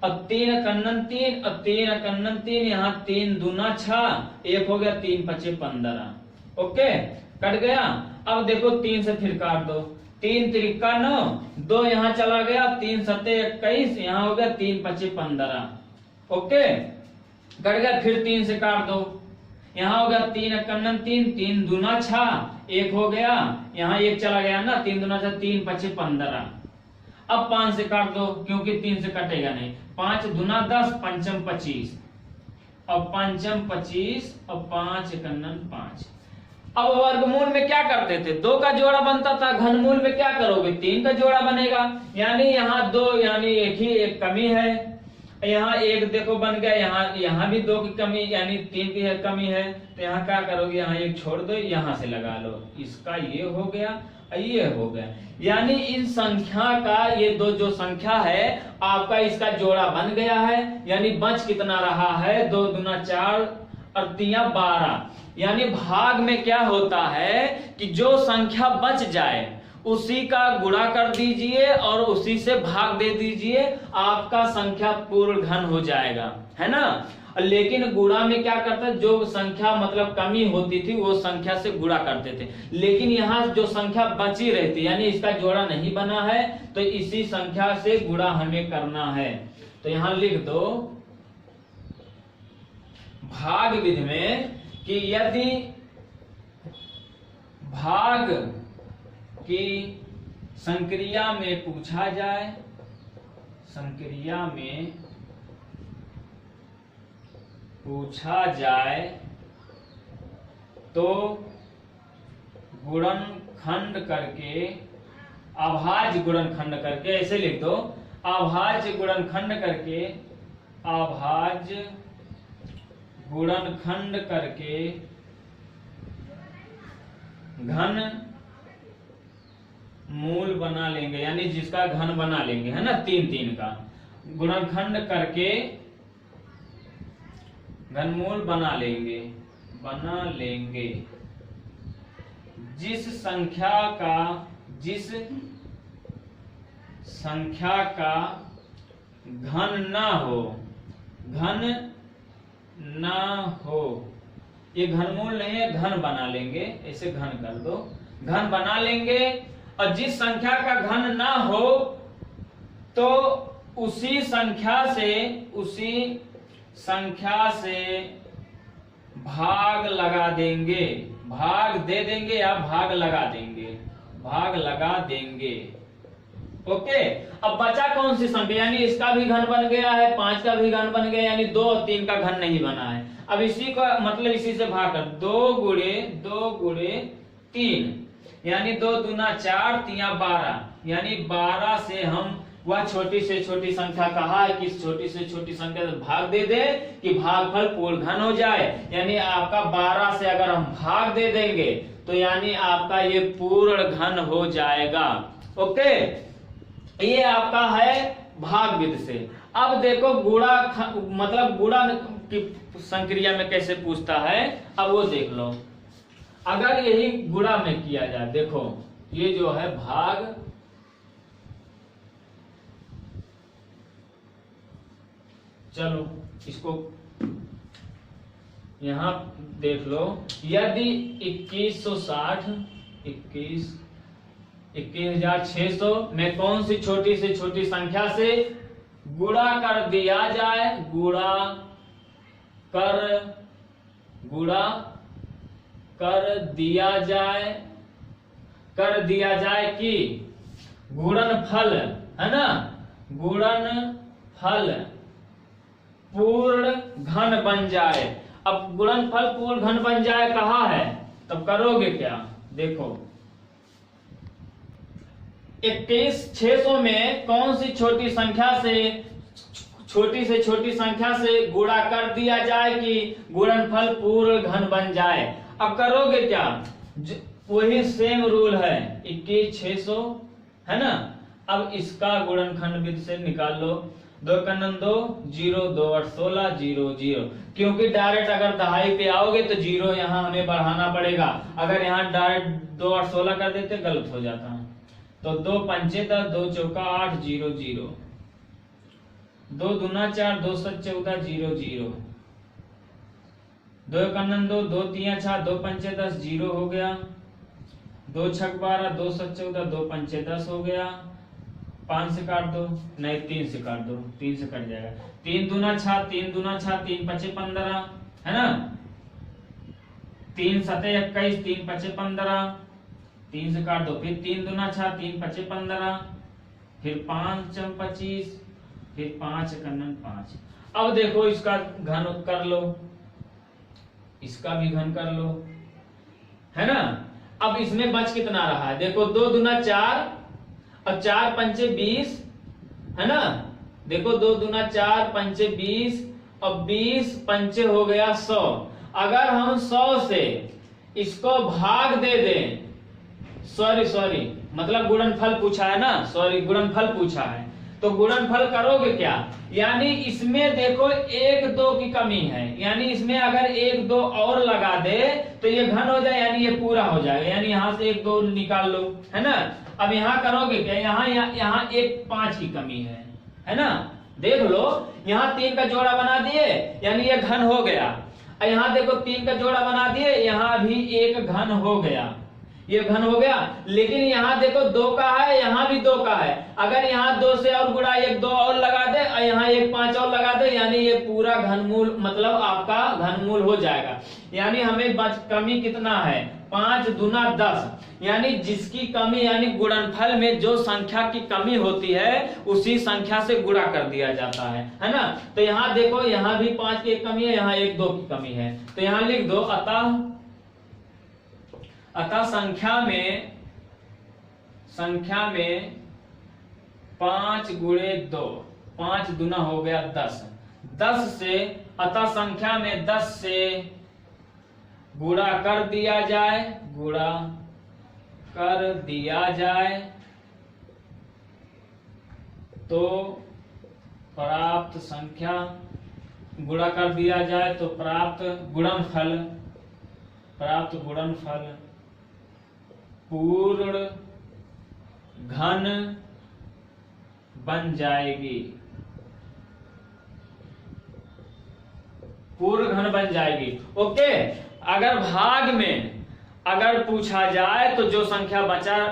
और 3 कन्नन 3, और 3 कन्नन 3, यहाँ 3 दूना 6, 1 हो गया, 3 पचे 15। ओके, कट गया। अब देखो 3 से फिर काट दो, 3 त्रिका 9, 2 यहाँ चला गया, 3 सते 21, यहाँ हो गया 3 पचे 15। ओके, कट गया। फिर 3 से काट दो, यहाँ हो गया 3 कन्नन 3, 3 दूना 6, 1 हो गया, यहाँ 1 चला गया ना, 3 दूना 6, 3 पचे 15। अब 5 से काट दो, क्योंकि 3 से कटेगा नहीं। 5 दूना 10, पंचम 25, और पंचम 25, और 5 कन्नन 5। अब वर्गमूल में क्या करते थे? 2 का जोड़ा बनता था। घनमूल में क्या करोगे? 3 का जोड़ा बनेगा। यानी यहाँ 2, यानी एक कमी है, यहाँ 1 देखो बन गया, यहाँ भी 2 की कमी, यानी 3 की कमी है। तो यहाँ क्या करोगे? यहाँ 1 छोड़ दो, यहाँ से लगा लो, इसका ये हो गया, ये हो गया। यानी इन संख्या का ये 2 जो संख्या है आपका, इसका जोड़ा बन गया है। यानी बच कितना रहा है? 2 दूना 4, और 3 12। यानी भाग में क्या होता है कि जो संख्या बच जाए उसी का गुणा कर दीजिए और उसी से भाग दे दीजिए, आपका संख्या पूर्ण घन हो जाएगा, है ना। लेकिन गुणा में क्या करता है? जो संख्या मतलब कमी होती थी वो संख्या से गुणा करते थे। लेकिन यहाँ जो संख्या बची रहती, यानी इसका जोड़ा नहीं बना है, तो इसी संख्या से गुणा हमें करना है। तो यहाँ लिख दो भाग विधि में कि यदि भाग की संक्रिया में पूछा जाए, संक्रिया में पूछा जाए तो गुणनखंड करके, अभाज्य गुणनखंड करके, ऐसे लिख दो, अभाज्य गुणनखंड करके, अभाज्य गुणनखंड करके घन मूल बना लेंगे, यानी जिसका घन बना लेंगे, है ना, 3 3 का गुणनखंड करके घनमूल बना लेंगे जिस संख्या का घन ना हो, ये घनमूल नहीं है, घन बना लेंगे, ऐसे घन कर दो, घन बना लेंगे, और जिस संख्या का घन ना हो तो उसी संख्या से भाग लगा देंगे, भाग दे देंगे या भाग लगा देंगे। ओके, अब बचा कौन सी संख्या, यानी इसका भी घन बन गया है, 5 का भी घन बन गया, यानी 2 और 3 का घन नहीं बना है। अब इसी को मतलब इसी से भाग कर 2 गुणे 3, यानी 2 दूना 4 3 12, यानी 12 से हम वह छोटी से छोटी संख्या कहा है कि इस छोटी से छोटी संख्या से भाग दे दे कि भागफल पूर्ण घन हो जाए, यानी आपका 12 से अगर हम भाग दे देंगे तो यानी आपका ये पूर्ण घन हो जाएगा। ओके, ये आपका है भाग विधि से। अब देखो गुणा मतलब गुणा की संक्रिया में कैसे पूछता है, अब वो देख लो। अगर यही गुणा में किया जाए, देखो ये जो है भाग, चलो इसको यहां देख लो, यदि 21,600 में कौन सी छोटी से छोटी संख्या से गुणा कर दिया जाए, गुणा कर दिया जाए कि गुणनफल, है ना, गुणनफल पूर्ण घन बन जाए। अब गुणनफल पूर्ण घन बन जाए कहा है, तब करोगे क्या, देखो 21,600 में कौन सी छोटी से छोटी संख्या से गुणा कर दिया जाए कि गुणनफल पूर्ण घन बन जाए। अब करोगे क्या, वही सेम रूल है, 21,600 है ना। अब इसका गुणनखंड विधि से निकाल लो, 2 का 2 0 2 8 16 0 0, क्योंकि डायरेक्ट अगर दहाई पे आओगे तो 0 यहाँ हमें बढ़ाना पड़ेगा, अगर यहाँ डायरेक्ट 2 8 16 कर देते गलत हो जाता। तो 2 पंचे 10 2 चौका 8 0 0, 2 दूना 4 2 7 14 0 0, 2 का 2 2 3 6 2 पंचे 10 0 हो गया, 2 6 12 2 7 14 2 पंचे 10 हो गया, 5 से काट दो, नहीं 3 से काट दो, 3 से कट जाएगा, 3 दूना 6 3 दूना 6 3 5 15, है ना, 3 7 21 3 5 15, 3 से काट दो, फिर 3 दूना 6 3 5 15, फिर 5 25, फिर 5 कन्नन 5। अब देखो इसका घन कर लो, इसका भी घन कर लो, है ना। अब इसमें बच कितना रहा है, देखो 2 दूना 4, अब 4 पंचे 20, है ना, देखो 2 दूना 4 पंचे 20, अब 20 पंचे हो गया 100। अगर हम 100 से इसको भाग दे दें, सॉरी मतलब गुणनफल पूछा है ना, गुणनफल पूछा है, तो गुणनफल करोगे क्या, यानी इसमें देखो 1 2 की कमी है, यानी इसमें अगर 1 2 और लगा दे तो ये घन हो जाए, यानी ये पूरा हो जाएगा, यानी यहाँ से 1 2 निकाल लो, है ना। अब यहाँ करोगे क्या, यहाँ 1 5 की कमी है ना, देख लो यहाँ 3 का जोड़ा बना दिए, यानी ये घन हो गया। यहाँ देखो 3 का जोड़ा बना दिए, यहाँ भी 1 घन हो गया, ये घन हो गया। लेकिन यहाँ देखो 2 का है, यहाँ भी 2 का है, अगर यहाँ 2 से और गुणा 1 2 और लगा दे, और यहाँ 1 5 और लगा दे, यानी ये पूरा घनमूल मतलब आपका घनमूल हो जाएगा। यानी हमें कमी कितना है, 5 दूना 10, यानी जिसकी कमी, यानी गुणनफल में जो संख्या की कमी होती है उसी संख्या से गुणा कर दिया जाता है ना। तो यहाँ देखो यहाँ भी 5 की एक कमी है, यहाँ 1 2 की कमी है, तो यहाँ लिख दो अतः संख्या में 5 गुणे 2, 5 दूना हो गया 10, 10 से अतः संख्या में 10 से गुणा कर दिया जाए, तो प्राप्त संख्या गुणा कर दिया जाए तो प्राप्त गुणनफल पूर्ण घन बन जाएगी, पूर्ण घन बन जाएगी। ओके, अगर भाग में अगर पूछा जाए तो जो संख्या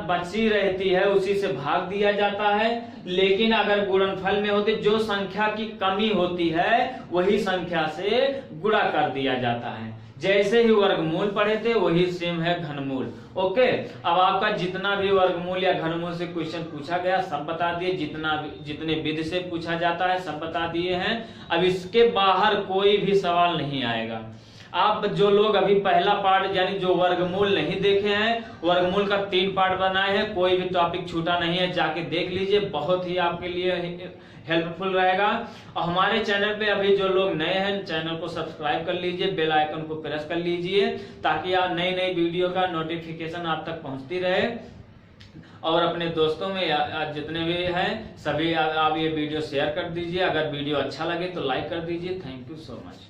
बची रहती है उसी से भाग दिया जाता है, लेकिन अगर गुणनफल में होती जो संख्या की कमी होती है वही संख्या से गुणा कर दिया जाता है। जैसे ही वर्गमूल पढ़े थे वही सेम है घनमूल। ओके, अब आपका जितना भी वर्गमूल या घनमूल से क्वेश्चन पूछा गया सब बता दिए, जितने विधि से पूछा जाता है सब बता दिए हैं। अब इसके बाहर कोई भी सवाल नहीं आएगा। आप जो लोग अभी पहला पार्ट यानी जो वर्गमूल नहीं देखे हैं, वर्गमूल का 3 पार्ट बनाए हैं, कोई भी टॉपिक छूटा नहीं है, जाके देख लीजिए, बहुत ही आपके लिए हेल्पफुल रहेगा। और हमारे चैनल पे अभी जो लोग नए हैं चैनल को सब्सक्राइब कर लीजिए, बेल आइकन को प्रेस कर लीजिए ताकि आप नई नई वीडियो का नोटिफिकेशन आप तक पहुंचती रहे। और अपने दोस्तों में जितने भी हैं सभी आप ये वीडियो शेयर कर दीजिए। अगर वीडियो अच्छा लगे तो लाइक कर दीजिए। Thank you so much.